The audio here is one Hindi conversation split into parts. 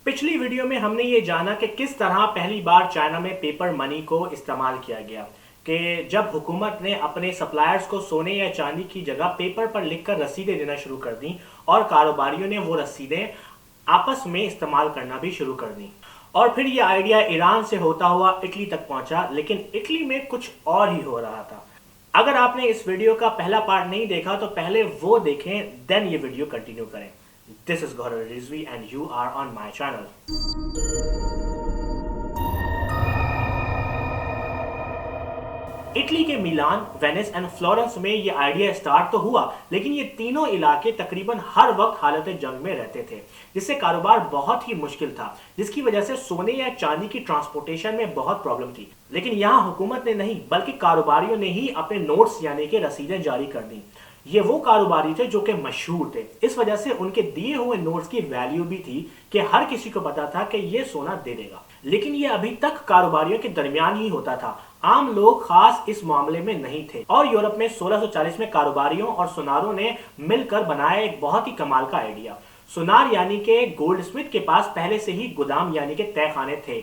पिछली वीडियो में हमने ये जाना कि किस तरह पहली बार चाइना में पेपर मनी को इस्तेमाल किया गया कि जब हुकूमत ने अपने सप्लायर्स को सोने या चांदी की जगह पेपर पर लिखकर रसीदें देना शुरू कर दी और कारोबारियों ने वो रसीदें आपस में इस्तेमाल करना भी शुरू कर दी। और फिर ये आइडिया ईरान से होता हुआ इटली तक पहुंचा, लेकिन इटली में कुछ और ही हो रहा था। अगर आपने इस वीडियो का पहला पार्ट नहीं देखा तो पहले वो देखें, देन ये वीडियो कंटिन्यू करें। This is Gaurav Rizvi and you are on my channel. Italy के मिलान, वेनिस एंड फ्लोरेंस में ये आइडिया स्टार्ट तो हुआ, लेकिन ये तीनों इलाके तकरीबन हर वक्त हालत जंग में रहते थे, जिससे कारोबार बहुत ही मुश्किल था, जिसकी वजह से सोने या चांदी की ट्रांसपोर्टेशन में बहुत प्रॉब्लम थी। लेकिन यहाँ हुकूमत ने नहीं बल्कि कारोबारियों ने ही अपने नोट्स यानी कि रसीदें जारी कर दी। ये वो कारोबारी थे जो कि मशहूर थे, इस वजह से उनके दिए हुए नोट्स की वैल्यू भी थी कि हर किसी को पता था कि ये सोना दे देगा। लेकिन ये अभी तक कारोबारियों के दरमियान ही होता था, आम लोग खास इस मामले में नहीं थे। और यूरोप में 1640 में कारोबारियों और सुनारों ने मिलकर बनाया एक बहुत ही कमाल का आइडिया। सुनार यानी कि गोल्ड स्मिथ के पास पहले से ही गोदाम यानी कि तहखाने थे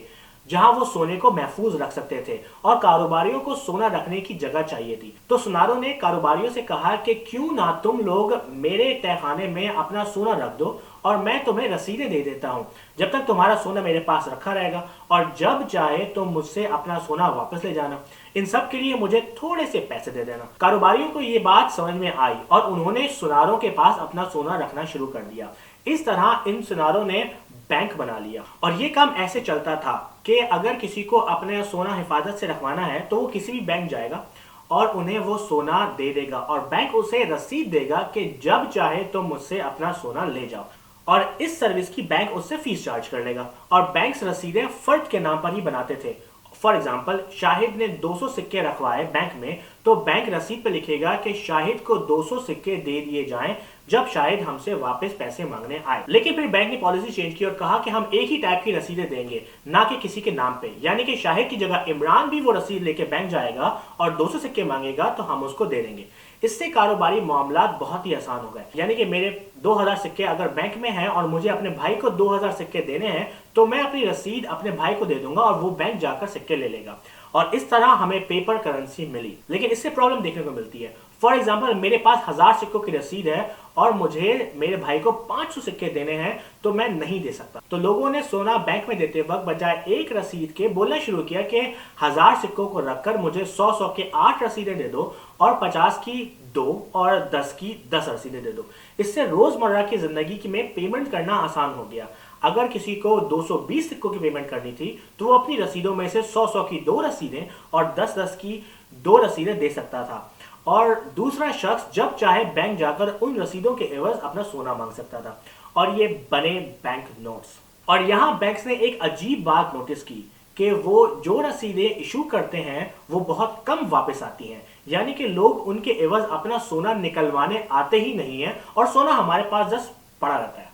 जहां वो सोने को महफूज रख सकते थे, और कारोबारियों को सोना रखने की जगह चाहिए थी। तो सुनारों ने कारोबारियों से कहा कि क्यों ना तुम लोग मेरे तहखाने में अपना सोना रख दो और मैं तुम्हें रसीदें दे देता हूं, जब तक तुम्हारा सोना मेरे पास रखा रहेगा, और जब चाहे तुम मुझसे अपना सोना वापस ले जाना। इन सब के लिए मुझे थोड़े से पैसे दे देना। कारोबारियों को ये बात समझ में आई और उन्होंने सुनारों के पास अपना सोना रखना शुरू कर दिया। इस तरह इन सुनारों ने बैंक बना लिया, और ये काम ऐसे चलता था कि अगर किसी को अपना सोना हिफाजत से रखवाना है तो वो किसी भी बैंक जाएगा और उन्हें वो सोना दे देगा, और बैंक उसे रसीद देगा कि जब चाहे तो मुझसे अपना सोना ले जाओ, और इस सर्विस की बैंक उससे फीस चार्ज कर लेगा। और बैंक रसीदें फर्द के नाम पर ही बनाते थे। फॉर एग्जाम्पल, शाहिद ने 200 सिक्के रखवाए बैंक में, तो बैंक रसीद पर लिखेगा कि शाहिद को 200 सिक्के दे दिए जाएं जब शाहिद हमसे वापस पैसे मांगने आए। लेकिन फिर बैंक ने पॉलिसी चेंज की और कहा कि हम एक ही टाइप की रसीदें देंगे, ना कि किसी के नाम पे। यानी कि शाहिद की जगह इमरान भी वो रसीद लेके बैंक जाएगा और 200 सिक्के मांगेगा तो हम उसको दे देंगे। इससे कारोबारी मामला बहुत ही आसान हो गए। यानी कि मेरे 2000 सिक्के अगर बैंक में हैं और मुझे अपने भाई को 2000 सिक्के देने हैं, तो मैं अपनी रसीद अपने भाई को दे दूंगा और वो बैंक जाकर सिक्के ले लेगा, और इस तरह हमें पेपर करेंसी मिली। लेकिन इससे प्रॉब्लम देखने को मिलती है। फॉर एग्जाम्पल, मेरे पास 1000 सिक्कों की रसीद है और मुझे मेरे भाई को 500 सिक्के देने हैं, तो मैं नहीं दे सकता। तो लोगों ने सोना बैंक में देते वक्त बजाय एक रसीद के बोलना शुरू किया कि 1000 सिक्कों को रखकर मुझे 100 के 8 रसीदें दे दो, और 50 की 2 और 10 की 10 रसीदें दे दो। इससे रोजमर्रा की जिंदगी में पेमेंट करना आसान हो गया। अगर किसी को 220 सिक्कों की पेमेंट करनी थी तो वो अपनी रसीदों में से 100 की 2 रसीदें और 10 की 2 रसीदें दे सकता था, और दूसरा शख्स जब चाहे बैंक जाकर उन रसीदों के एवज अपना सोना मांग सकता था, और ये बने बैंक नोट्स। और यहां बैंक्स ने एक अजीब बात नोटिस की कि वो जो रसीदें इशू करते हैं वो बहुत कम वापस आती हैं। यानी कि लोग उनके एवज अपना सोना निकलवाने आते ही नहीं है और सोना हमारे पास जस्ट पड़ा रहता है।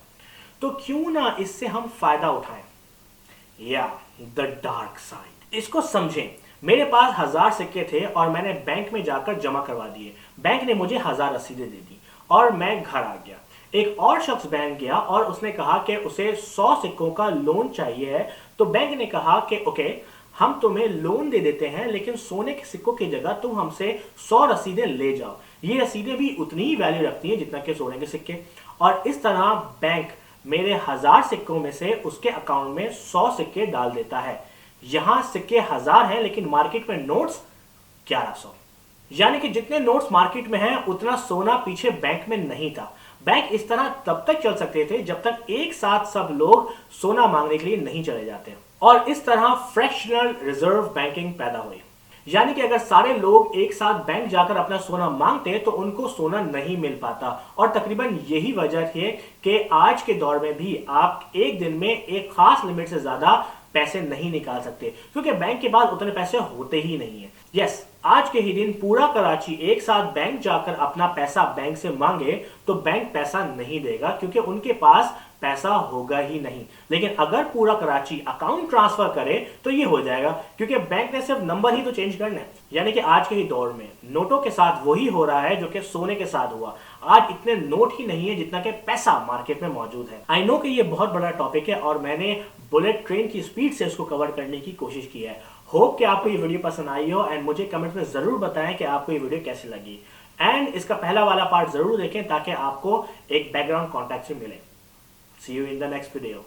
तो क्यों ना इससे हम फायदा उठाएं, या द डार्क साइड। इसको समझें। मेरे पास 1000 सिक्के थे और मैंने बैंक में जाकर जमा करवा दिए। बैंक ने मुझे 1000 रसीदें दे दी और मैं घर आ गया। एक और शख्स बैंक गया और उसने कहा कि उसे 100 सिक्कों का लोन चाहिए है। तो बैंक ने कहा कि ओके, हम तुम्हें लोन दे देते हैं, लेकिन सोने के सिक्कों की जगह तुम हमसे 100 रसीदें ले जाओ। ये रसीदें भी उतनी ही वैल्यू रखती हैं जितना कि सोने के सिक्के। और इस तरह बैंक मेरे 1000 सिक्कों में से उसके अकाउंट में 100 सिक्के डाल देता है। यहां सिक्के 1000 हैं, लेकिन मार्केट में नोट्स 1100। यानी कि जितने नोट्स मार्केट में हैं उतना सोना पीछे बैंक में नहीं था। बैंक इस तरह तब तक चल सकते थे जब तक एक साथ सब लोग सोना मांगने के लिए नहीं चले जाते, और इस तरह फ्रैक्शनल रिजर्व बैंकिंग पैदा हुई। यानी कि अगर सारे लोग एक साथ बैंक जाकर अपना सोना मांगते तो उनको सोना नहीं मिल पाता, और तकरीबन यही वजह है कि आज के दौर में भी आप एक दिन में एक खास लिमिट से ज्यादा पैसे नहीं निकाल सकते, क्योंकि बैंक के पास उतने पैसे होते ही नहीं है। यस, आज के ही दिन पूरा कराची एक साथ बैंक जाकर अपना पैसा बैंक से मांगे तो बैंक पैसा नहीं देगा, क्योंकि उनके पास पैसा होगा ही नहीं। लेकिन अगर पूरा कराची अकाउंट ट्रांसफर करे तो ये हो जाएगा, क्योंकि बैंक ने सिर्फ नंबर ही तो चेंज करना है। यानी कि आज के ही दौर में नोटों के साथ वही हो रहा है जो कि सोने के साथ हुआ। आज इतने नोट ही नहीं है जितना कि पैसा मार्केट में मौजूद है। आई नो कि ये बहुत बड़ा टॉपिक है और मैंने बुलेट ट्रेन की स्पीड से इसको कवर करने की कोशिश की है। होप कि आपको ये वीडियो पसंद आई हो एंड मुझे कमेंट में जरूर बताएं कि आपको ये वीडियो कैसी लगी एंड इसका पहला वाला पार्ट जरूर देखें ताकि आपको एक बैकग्राउंड कॉन्टेक्स्ट मिले। See you in the next video.